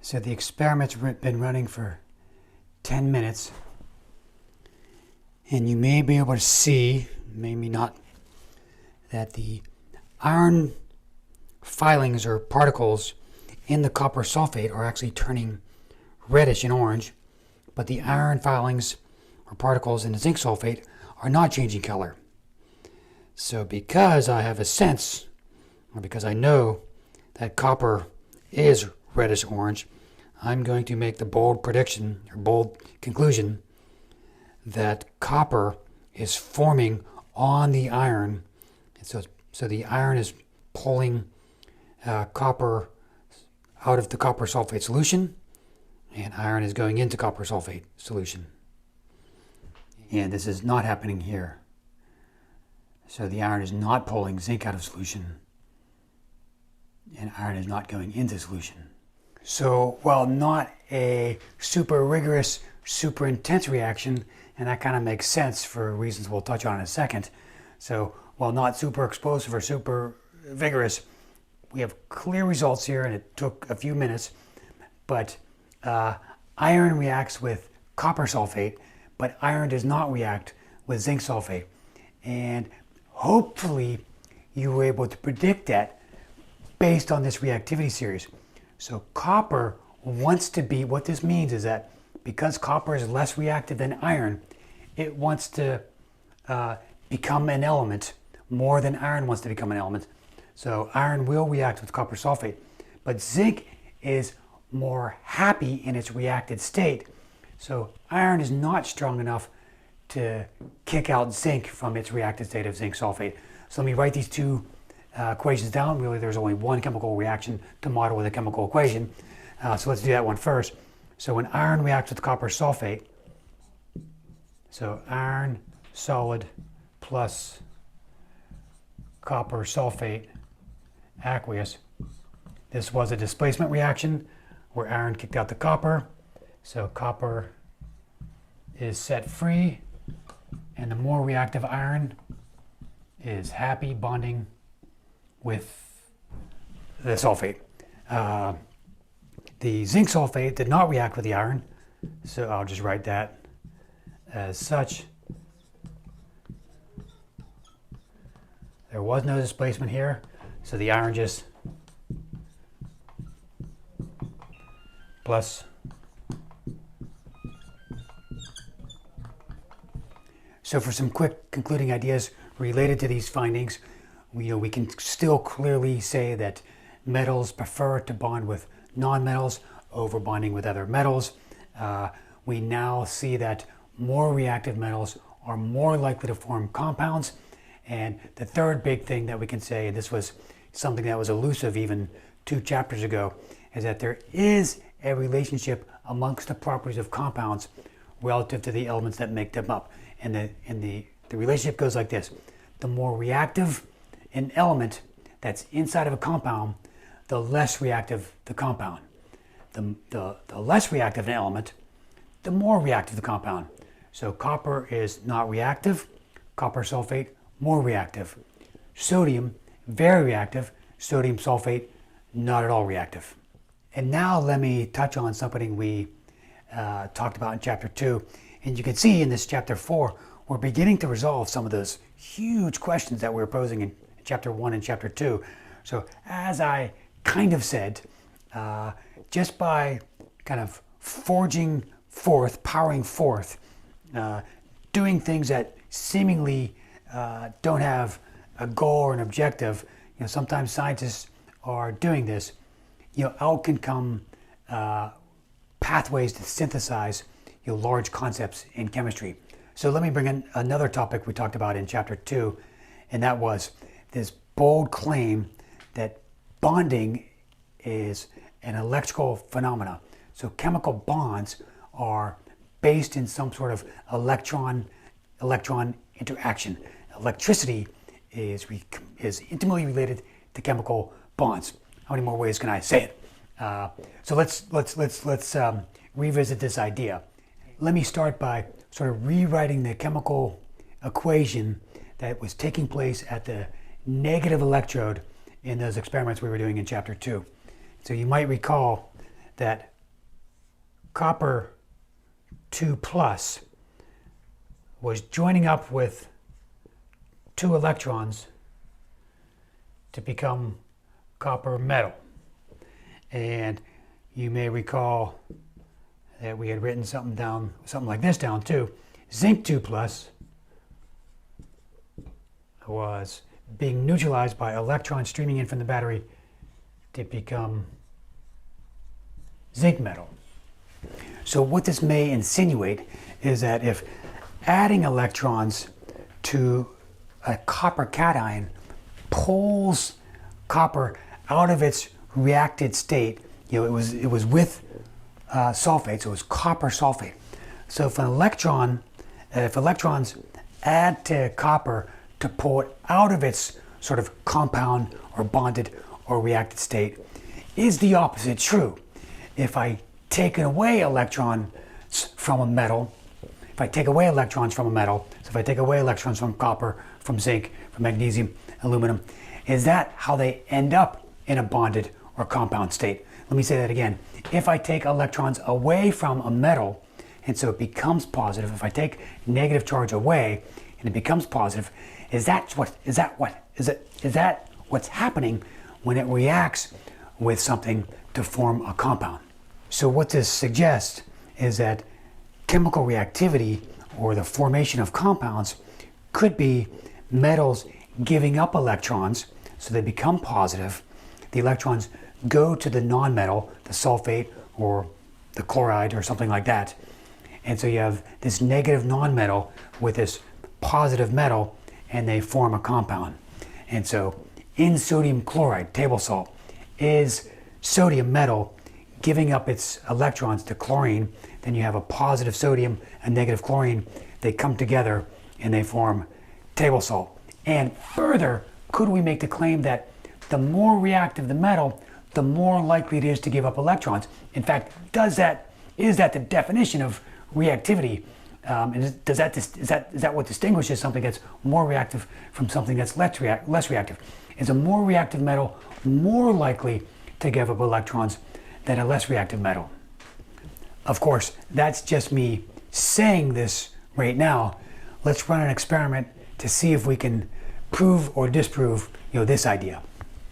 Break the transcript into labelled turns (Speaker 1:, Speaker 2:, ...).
Speaker 1: So the experiment's been running for 10 minutes, and you may be able to see, maybe not, that the iron filings or particles in the copper sulfate are actually turning reddish and orange, but the iron filings or particles in the zinc sulfate are not changing color. So because I have a sense, or because I know that copper is reddish orange, I'm going to make the bold prediction or bold conclusion that copper is forming on the iron. And so the iron is pulling copper out of the copper sulfate solution, and iron is going into copper sulfate solution. And this is not happening here. So the iron is not pulling zinc out of solution, and iron is not going into solution. So while not a super rigorous, super intense reaction, and that kind of makes sense for reasons we'll touch on in a second. So while not super explosive or super vigorous, we have clear results here, and it took a few minutes. But iron reacts with copper sulfate, but iron does not react with zinc sulfate. And hopefully you were able to predict that based on this reactivity series. So copper wants to be, what this means is that because copper is less reactive than iron, it wants to become an element more than iron wants to become an element. So iron will react with copper sulfate, but zinc is more happy in its reacted state. So iron is not strong enough to kick out zinc from its reacted state of zinc sulfate. So let me write these two equations down. Really, there's only one chemical reaction to model with a chemical equation. So let's do that one first. So when iron reacts with copper sulfate, so iron solid plus copper sulfate aqueous. This was a displacement reaction where iron kicked out the copper. So copper is set free, and the more reactive iron is happy bonding with the sulfate. The zinc sulfate did not react with the iron, so I'll just write that as such. There was no displacement here, so the iron just plus. So for some quick concluding ideas related to these findings, we can still clearly say that metals prefer to bond with nonmetals over bonding with other metals. We now see that more reactive metals are more likely to form compounds. And the third big thing that we can say, and this was something that was elusive even 2 chapters ago, is that there is a relationship amongst the properties of compounds relative to the elements that make them up. And the relationship goes like this. The more reactive an element that's inside of a compound, the less reactive the compound. The less reactive an element, the more reactive the compound. So copper is not reactive, copper sulfate more reactive. Sodium, very reactive, sodium sulfate not at all reactive. And now let me touch on something we talked about in chapter 2. And you can see in this chapter 4, we're beginning to resolve some of those huge questions that we were posing in chapter 1 and chapter 2. So as I kind of said, just by kind of forging forth, powering forth, doing things that seemingly don't have a goal or an objective, sometimes scientists are doing this, out can come pathways to synthesize large concepts in chemistry. So let me bring in another topic we talked about in chapter 2, and that was this bold claim that bonding is an electrical phenomena. So chemical bonds are based in some sort of electron interaction. Electricity is intimately related to chemical bonds. How many more ways can I say it? So let's revisit this idea. Let me start by sort of rewriting the chemical equation that was taking place at the negative electrode in those experiments we were doing in chapter 2. So you might recall that copper 2 plus was joining up with 2 electrons to become copper metal. And you may recall that we had written something like this down too. Zinc 2 plus was being neutralized by electrons streaming in from the battery to become zinc metal. So what this may insinuate is that if adding electrons to a copper cation pulls copper out of its reacted state, it was with sulfate, so it was copper sulfate. So if electrons add to copper to pull it out of its sort of compound or bonded or reacted state, is the opposite true? If I take away electrons from a metal, so if I take away electrons from copper, from zinc, from magnesium, aluminum, is that how they end up in a bonded or compound state? Let me say that again. If I take electrons away from a metal, and so it becomes positive, if I take negative charge away and it becomes positive, is that what's happening when it reacts with something to form a compound? So what this suggests is that chemical reactivity, or the formation of compounds, could be metals giving up electrons, so they become positive. The electrons go to the non-metal, the sulfate or the chloride or something like that. And so you have this negative non-metal with this positive metal, and they form a compound. And so in sodium chloride, table salt, is sodium metal giving up its electrons to chlorine. Then you have a positive sodium and negative chlorine. They come together and they form table salt. And further, could we make the claim that the more reactive the metal, the more likely it is to give up electrons? In fact, is that the definition of reactivity? And is that what distinguishes something that's more reactive from something that's less reactive? Is a more reactive metal more likely to give up electrons than a less reactive metal? Of course, that's just me saying this right now. Let's run an experiment to see if we can prove or disprove this idea.